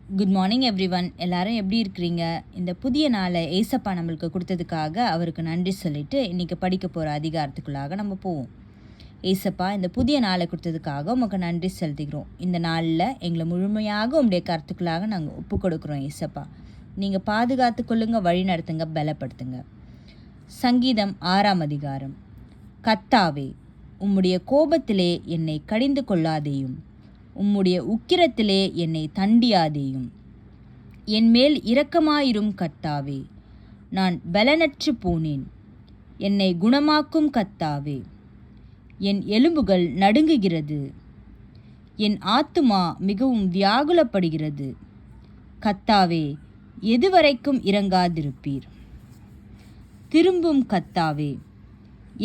Good morning everyone. எல்லாரும் எப்படி இருக்கிறீங்க? இந்த புதிய நாளை ஏசப்பா நம்மளுக்கு கொடுத்ததுக்காக அவருக்கு நன்றி சொல்லிட்டு இன்றைக்கி படிக்க போகிற அதிகாரத்துக்குள்ளாக நம்ம போவோம். ஏசப்பா, இந்த புதிய நாளை கொடுத்ததுக்காக உமக்கு நன்றி செலுத்துகிறோம். இந்த நாளில் எங்களை முழுமையாக உங்களுடைய கருத்துக்களாக நாங்கள் ஒப்பு கொடுக்குறோம். ஏசப்பா, நீங்கள் பாதுகாத்து கொள்ளுங்க, வழி நடத்துங்க, பலப்படுத்துங்க. சங்கீதம் 6ஆம் அதிகாரம். கர்த்தாவே, உம்முடைய கோபத்திலே என்னை கடிந்து கொள்ளாதேயும், உம்முடைய உக்கிரத்திலே என்னை தண்டியாதேயும். என் மேல் இரக்கமாயிரும் கர்த்தாவே, நான் பலனற்று போனேன். என்னை குணமாக்கும் கர்த்தாவே. என் எலும்புகள் நடுங்குகிறது, என் ஆத்துமா மிகவும் வியாகுலப்படுகிறது. கர்த்தாவே, எதுவரைக்கும் இரங்காதிருப்பீர்? திரும்பும் கர்த்தாவே,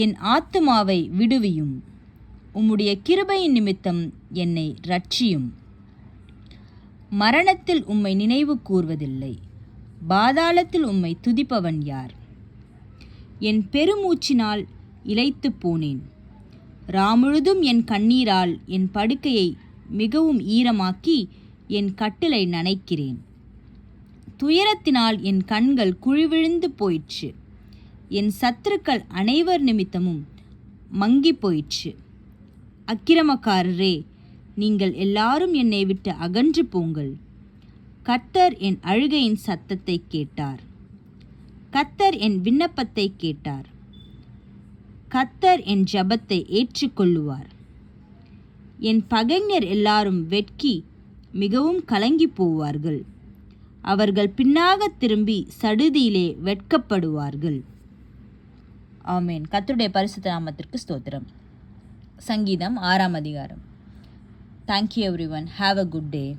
என் ஆத்துமாவை விடுவியும். உம்முடைய கிருபையின் நிமித்தம் என்னை இரட்சியும். மரணத்தில் உம்மை நினைவு கூர்வதில்லை, பாதாளத்தில் உம்மை துதிப்பவன் யார்? என் பெருமூச்சினால் இளைத்து போனேன். ராமுழுதும் என் கண்ணீரால் என் படுக்கையை மிகவும் ஈரமாக்கி என் கட்டிலை நனைக்கிறேன். துயரத்தினால் என் கண்கள் குழிவிழுந்து போயிற்று. என் சத்துருக்கள் அனைவர் நிமித்தமும் மங்கி போயிற்று. அக்கிரமக்காரரே, நீங்கள் எல்லாரும் என்னை விட்டு அகன்று போங்கள். கர்த்தர் என் அழுகையின் சத்தத்தை கேட்டார். கர்த்தர் என் விண்ணப்பத்தை கேட்டார். கர்த்தர் என் ஜெபத்தை ஏற்றுக்கொள்ளுவார். என் பகைஞர் எல்லாரும் வெட்கி மிகவும் கலங்கி போவார்கள். அவர்கள் பின்னாக திரும்பி சடுதியிலே வெட்கப்படுவார்கள். ஆமேன். கர்த்தருடைய பரிசுத்த நாமத்திற்கு ஸ்தோத்திரம். சங்கீதம் 6ஆம் அதிகாரம். Thank you everyone. Have a good day.